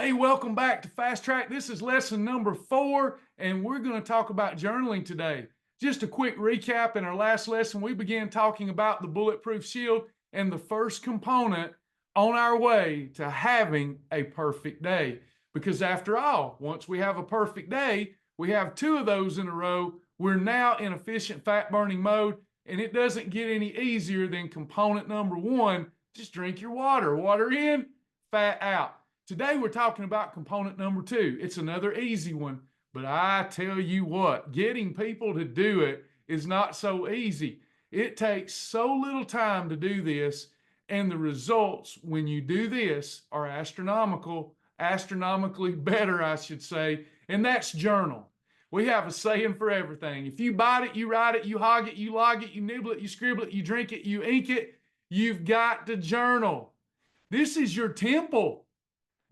Hey, welcome back to Fast Track. This is lesson number 4, and we're going to talk about journaling today. Just a quick recap. In our last lesson, we began talking about the bulletproof shield and the first component on our way to having a perfect day. Because after all, once we have a perfect day, we have 2 of those in a row. We're now in efficient fat burning mode, and it doesn't get any easier than component number 1. Just drink your water. Water in, fat out. Today, we're talking about component number 2. It's another easy one, but I tell you what, getting people to do it is not so easy. It takes so little time to do this, and the results when you do this are astronomically better, I should say, and that's journal. We have a saying for everything. If you bite it, you write it, you hog it, you log it, you nibble it, you scribble it, you drink it, you ink it, you've got to journal. This is your temple.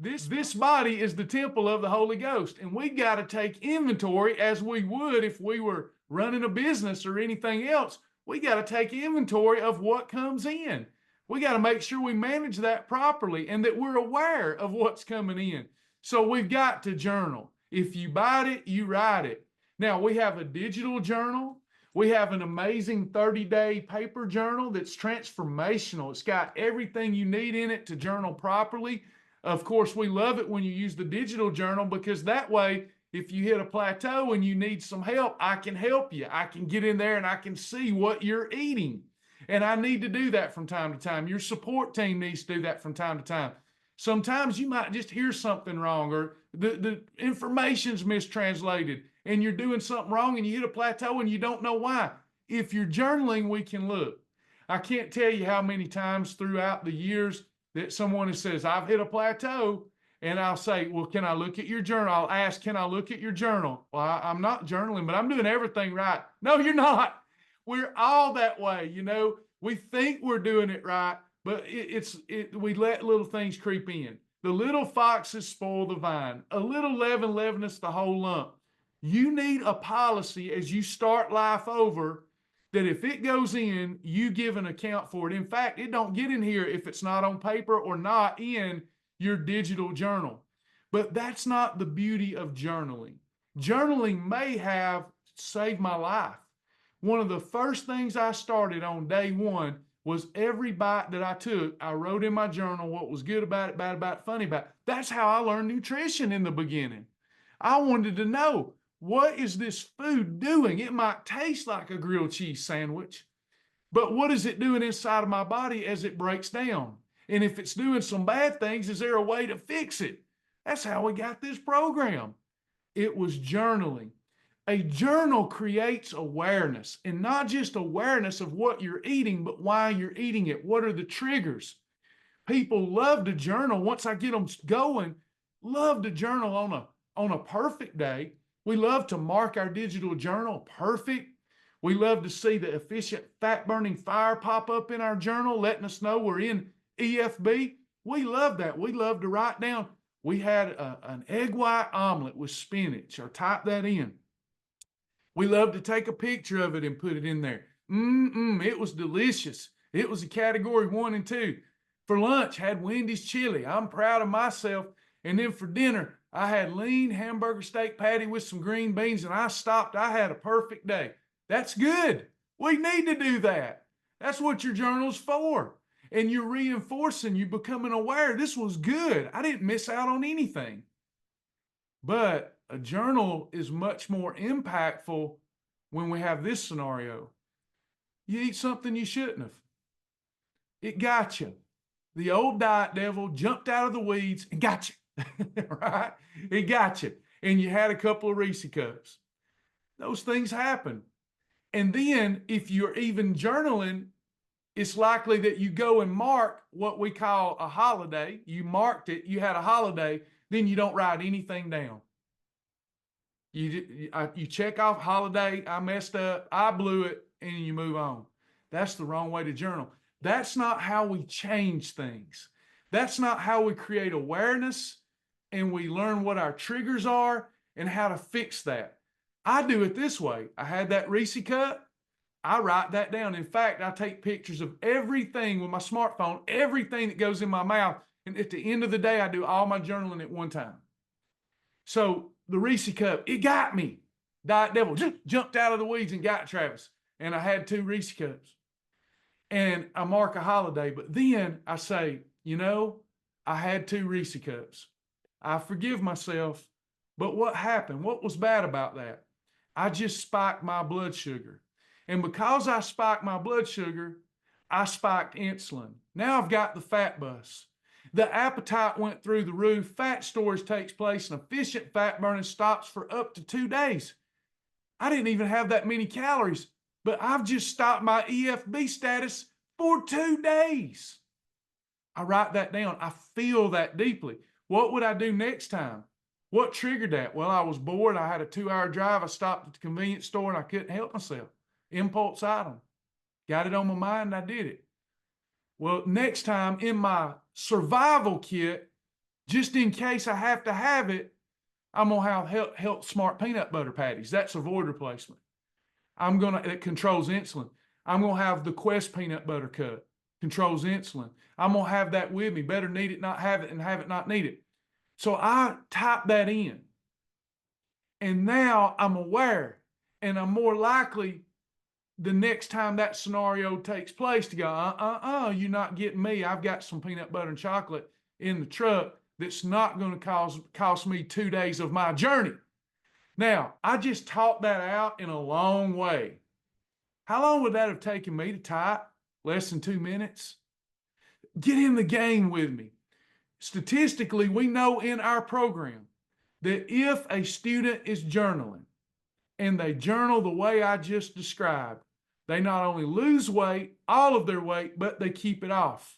This body is the temple of the Holy Ghost, and we got to take inventory as we would if we were running a business or anything else. We got to take inventory of what comes in. We got to make sure we manage that properly and that we're aware of what's coming in. So we've got to journal. If you bite it, you write it. Now, we have a digital journal. We have an amazing 30-day paper journal that's transformational. It's got everything you need in it to journal properly. Of course, we love it when you use the digital journal because that way, if you hit a plateau and you need some help, I can help you. I can get in there and I can see what you're eating. And I need to do that from time to time. Your support team needs to do that from time to time. Sometimes you might just hear something wrong or the information's mistranslated and you're doing something wrong and you hit a plateau and you don't know why. If you're journaling, we can look. I can't tell you how many times throughout the years that someone says, I've hit a plateau, and I'll say, well, can I look at your journal? I'll ask, can I look at your journal? Well, I'm not journaling, but I'm doing everything right. No, you're not. We're all that way. We think we're doing it right, but we let little things creep in. The little foxes spoil the vine. A little leaven leaveneth the whole lump. You need a policy as you start life over that if it goes in, you give an account for it. In fact, it don't get in here if it's not on paper or not in your digital journal. But that's not the beauty of journaling. Journaling may have saved my life. One of the first things I started on day 1 was every bite that I took, I wrote in my journal what was good about it, bad about it, funny about it. That's how I learned nutrition in the beginning. I wanted to know, what is this food doing? It might taste like a grilled cheese sandwich, but what is it doing inside of my body as it breaks down? And if it's doing some bad things, is there a way to fix it? That's how we got this program. It was journaling. A journal creates awareness, and not just awareness of what you're eating, but why you're eating it. What are the triggers? People love to journal. Once I get them going, love to journal on a perfect day. We love to mark our digital journal perfect. We love to see the efficient fat-burning fire pop up in our journal, letting us know we're in EFB. We love that. We love to write down, we had an egg white omelet with spinach, or type that in. We love to take a picture of it and put it in there. It was delicious. It was a category 1 and 2. For lunch, had Wendy's chili. I'm proud of myself. And then for dinner, I had lean hamburger steak patty with some green beans, and I stopped. I had a perfect day. That's good. We need to do that. That's what your journal's for. And you're reinforcing, you're becoming aware. This was good. I didn't miss out on anything. But a journal is much more impactful when we have this scenario. You eat something you shouldn't have. It got you. The old diet devil jumped out of the weeds and got you. Right? It got you. And you had a couple of Reese cups. Those things happen. And then if you're even journaling, it's likely that you go and mark what we call a holiday. You marked it, you had a holiday, then you don't write anything down. You check off holiday, I messed up, I blew it, and you move on. That's the wrong way to journal. That's not how we change things. That's not how we create awareness and we learn what our triggers are and how to fix that. I do it this way. I had that Reese cup. I write that down. In fact, I take pictures of everything with my smartphone, everything that goes in my mouth, And at the end of the day, I do all my journaling at one time. So the Reese cup, it got me. Diet Devil jumped out of the weeds and got Travis. And I had 2 Reese cups. And I mark a holiday. But then I say, I had 2 Reese cups. I forgive myself. But what happened? What was bad about that? I just spiked my blood sugar. And because I spiked my blood sugar, I spiked insulin. Now I've got the fat bus. The appetite went through the roof. Fat storage takes place and efficient fat burning stops for up to 2 days. I didn't even have that many calories, but I've just stopped my EFB status for 2 days. I write that down. I feel that deeply. What would I do next time? What triggered that? Well, I was bored. I had a 2-hour drive. I stopped at the convenience store and I couldn't help myself. Impulse item. Got it on my mind. I did it. Well, next time in my survival kit, just in case I have to have it, I'm going to have Health Smart peanut butter patties. That's a void replacement. It controls insulin. I'm going to have the Quest peanut butter cup. Controls insulin. I'm going to have that with me. Better need it, not have it, and have it, not need it. So I type that in. And now I'm aware. And I'm more likely the next time that scenario takes place to go, you're not getting me. I've got some peanut butter and chocolate in the truck that's not going to cost me 2 days of my journey. Now, I just taught that out in a long way. How long would that have taken me to type? Less than 2 minutes? Get in the game with me. Statistically, we know in our program that if a student is journaling and they journal the way I just described, they not only lose weight, all of their weight, but they keep it off.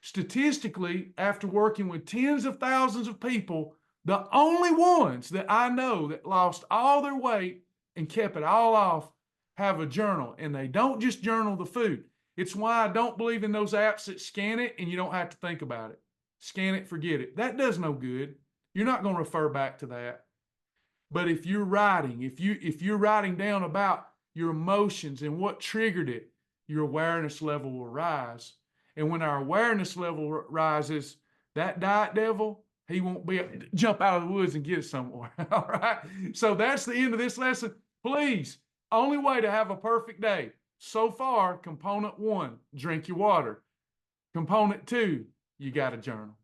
Statistically, after working with tens of thousands of people, the only ones that I know that lost all their weight and kept it all off have a journal. And they don't just journal the food. It's why I don't believe in those apps that scan it and you don't have to think about it. Scan it, forget it. That does no good. You're not going to refer back to that. But if you're writing, if you're writing down about your emotions and what triggered it, your awareness level will rise. And when our awareness level rises, that diet devil, he won't be able to jump out of the woods and get us somewhere. All right. So that's the end of this lesson. Please, only way to have a perfect day. So far, component 1, drink your water. Component 2, you got to journal.